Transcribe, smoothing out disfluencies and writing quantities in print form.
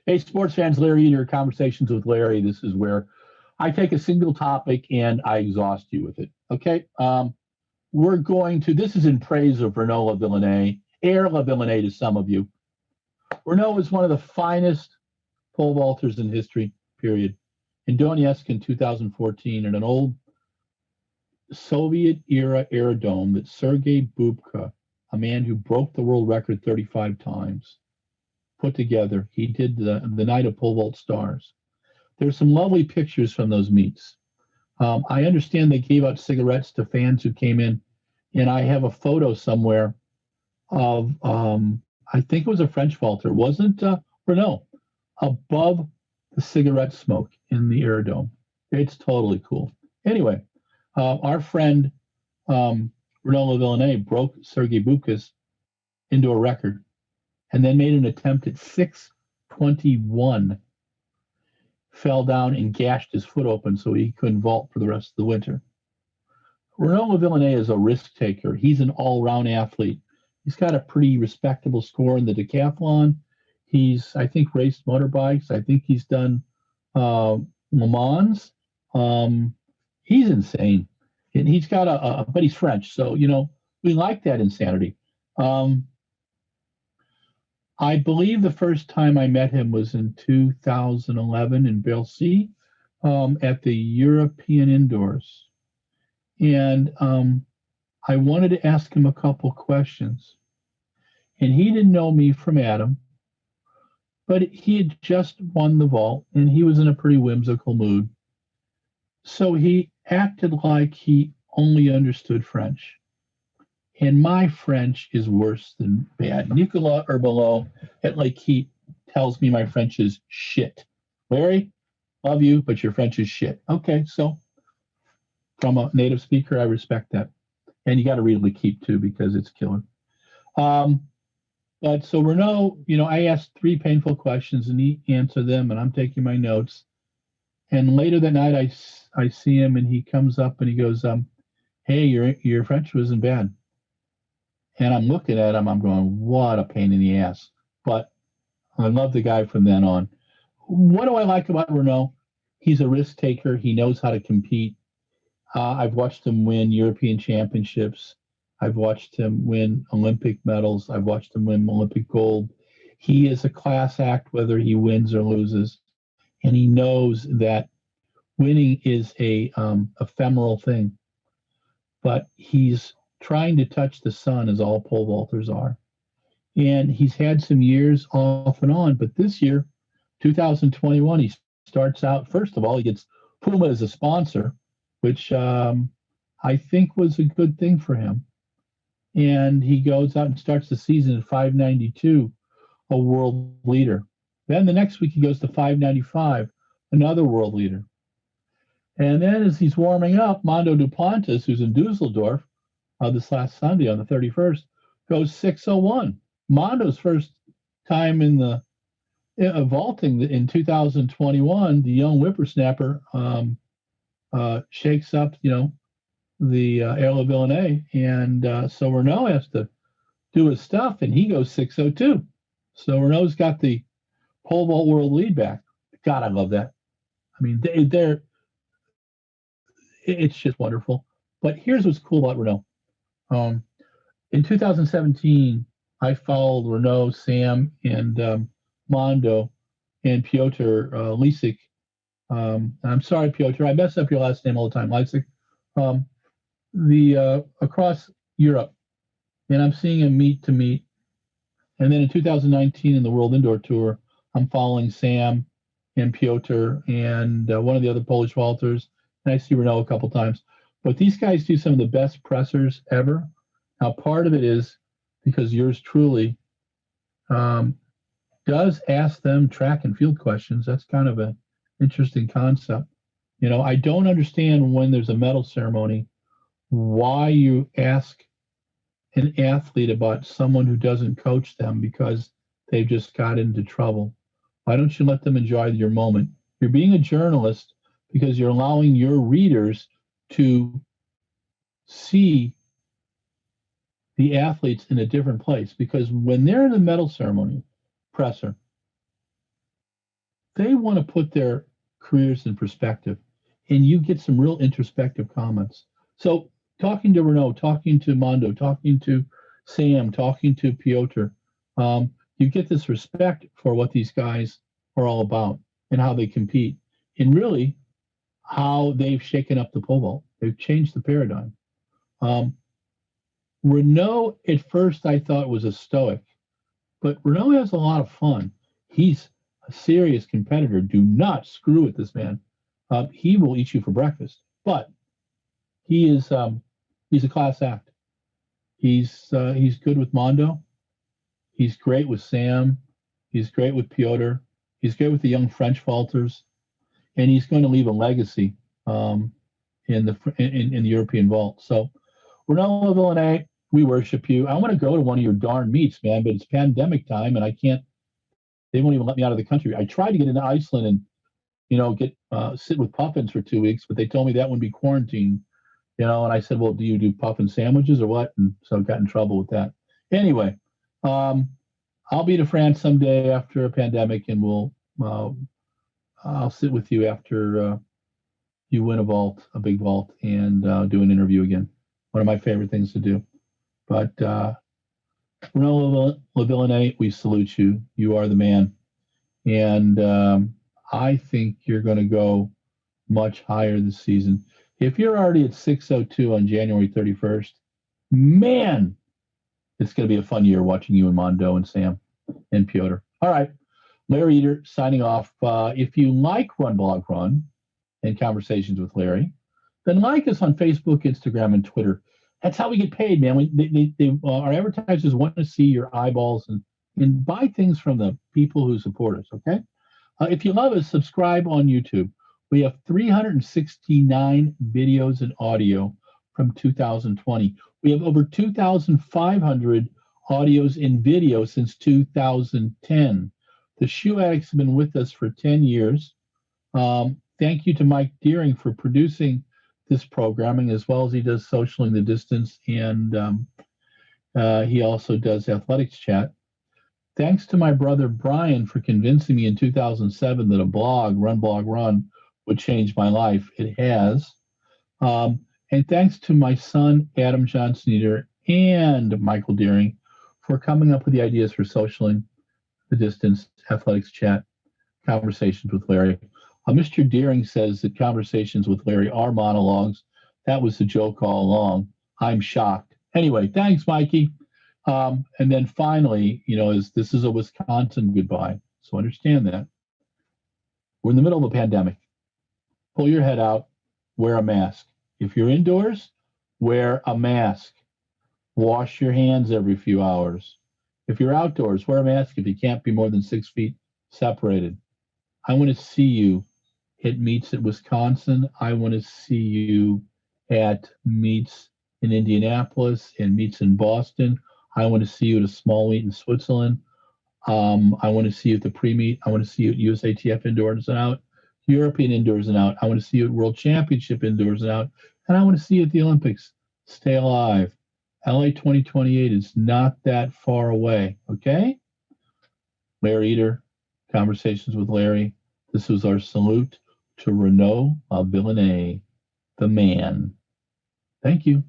Hey, sports fans, Larry, in your conversations with Larry, this is where I take a single topic and I exhaust you with it. Okay. We're going to, this is in praise of Renaud Lavillenie, Air Lavillenie to some of you. Renaud is one of the finest pole vaulters in history, period. In Donetsk in 2014, in an old Soviet era aerodrome that Sergei Bubka, a man who broke the world record 35 times, put together. He did the night of pole vault stars. There's some lovely pictures from those meets. I understand they gave out cigarettes to fans who came in, and I have a photo somewhere of I think it was a French vaulter, it wasn't Renaud, above the cigarette smoke in the aerodome. It's totally cool. Anyway, our friend Renaud Lavillenie broke Sergei Bubka's into a record and then made an attempt at 621, fell down and gashed his foot open so he couldn't vault for the rest of the winter. Renaud Lavillenie is a risk taker. He's an all-round athlete. He's got a pretty respectable score in the decathlon. He's, I think, raced motorbikes. I think he's done Le Mans. He's insane. And he's got but he's French. So, we like that insanity. I believe the first time I met him was in 2011 in Bercy at the European Indoors. And I wanted to ask him a couple questions. And he didn't know me from Adam, but he had just won the vault and he was in a pretty whimsical mood. So he acted like he only understood French. And my French is worse than bad. Nicolas Herbelot at Lake Heat tells me my French is shit. Larry, love you, but your French is shit. Okay, so from a native speaker, I respect that. And you got to read Lake Heat too because it's killer. But so Renaud, I asked three painful questions and he answered them, and I'm taking my notes. And later that night, I see him and he comes up and he goes, "Hey, your French wasn't bad." And I'm looking at him, I'm going, what a pain in the ass. But I love the guy from then on. What do I like about Renaud? He's a risk taker. He knows how to compete. I've watched him win European championships. I've watched him win Olympic medals. I've watched him win Olympic gold. He is a class act, whether he wins or loses. And he knows that winning is a ephemeral thing. But he's trying to touch the sun as all pole vaulters are. And he's had some years off and on, but this year, 2021, he starts out, first of all, he gets Puma as a sponsor, which I think was a good thing for him. And he goes out and starts the season at 592, a world leader. Then the next week he goes to 595, another world leader. And then as he's warming up, Mondo Duplantis, who's in Dusseldorf, this last Sunday on the 31st, goes 601. Mondo's first time in the vaulting in 2021, the young whippersnapper shakes up, the Air Lavillenie, and so Renaud has to do his stuff, and he goes 602. So Renaud's got the pole vault world lead back. God, I love that. I mean, it's just wonderful. But here's what's cool about Renaud. In 2017, I followed Renaud, Sam, and Mondo, and Piotr Lisik. I'm sorry, Piotr, I mess up your last name all the time, Lisik. Across Europe, and I'm seeing him meet to meet. And then in 2019, in the World Indoor Tour, I'm following Sam and Piotr and one of the other Polish vaulters, and I see Renaud a couple times. But these guys do some of the best pressers ever. Now, part of it is because yours truly does ask them track and field questions. That's kind of an interesting concept. I don't understand when there's a medal ceremony why you ask an athlete about someone who doesn't coach them because they've just got into trouble. Why don't you let them enjoy your moment? You're being a journalist because you're allowing your readers to see the athletes in a different place. Because when they're in the medal ceremony presser, they want to put their careers in perspective, and you get some real introspective comments. So talking to Renault, talking to Mondo, talking to Sam, talking to Piotr, you get this respect for what these guys are all about and how they compete, and really how they've shaken up the pole vault. They've changed the paradigm. Um, Renault, at first, I thought was a stoic, but Renault has a lot of fun. He's a serious competitor. Do not screw with this man. He will eat you for breakfast. But he's a class act. He's good with Mondo. He's great with Sam. He's great with Piotr. He's great with the young French vaulters, and he's going to leave a legacy in the European vault. So, Renaud Villeneuve, we worship you. I want to go to one of your darn meets, man, but it's pandemic time, and I can't. They won't even let me out of the country. I tried to get into Iceland and get sit with puffins for 2 weeks, but they told me that would be quarantine. And I said, well, do you do puffin sandwiches or what? And so I got in trouble with that. Anyway, um, I'll be to France someday after a pandemic, and I'll sit with you after you win a big vault, and do an interview again. One of my favorite things to do. But Renaud Lavillenie, we salute you. You are the man. And I think you're going to go much higher this season. If you're already at 602 on January 31st, man, it's going to be a fun year watching you and Mondo and Sam and Piotr. All right. Larry Eder signing off. If you like Run Blog Run and Conversations with Larry, then like us on Facebook, Instagram, and Twitter. That's how we get paid, man. Our advertisers want to see your eyeballs and buy things from the people who support us, okay? If you love us, subscribe on YouTube. We have 369 videos and audio from 2020. We have over 2,500 audios and videos since 2010. The Shoe Addicts have been with us for 10 years. Thank you to Mike Deering for producing this programming, as well as he does Socialing the Distance, and he also does Athletics Chat. Thanks to my brother Brian for convincing me in 2007 that a blog, Run Blog Run, would change my life. It has. And thanks to my son, Adam Johnson-Eder, and Michael Deering for coming up with the ideas for Socialing the Distance, Athletics Chat, Conversations with Larry. Mr. Deering says that Conversations with Larry are monologues. That was the joke all along. I'm shocked. Anyway, thanks, Mikey. And then finally, this is a Wisconsin goodbye. So understand that. We're in the middle of a pandemic. Pull your head out, wear a mask. If you're indoors, wear a mask. Wash your hands every few hours. If you're outdoors, wear a mask if you can't be more than 6 feet separated. I want to see you at meets at Wisconsin. I want to see you at meets in Indianapolis and meets in Boston. I want to see you at a small meet in Switzerland. I want to see you at the pre-meet. I want to see you at USATF indoors and out, European indoors and out. I want to see you at World Championship indoors and out. And I want to see you at the Olympics. Stay alive. LA 2028 is not that far away, okay? Larry Eder, Conversations with Larry. This was our salute to Renaud Villeneuve, the man. Thank you.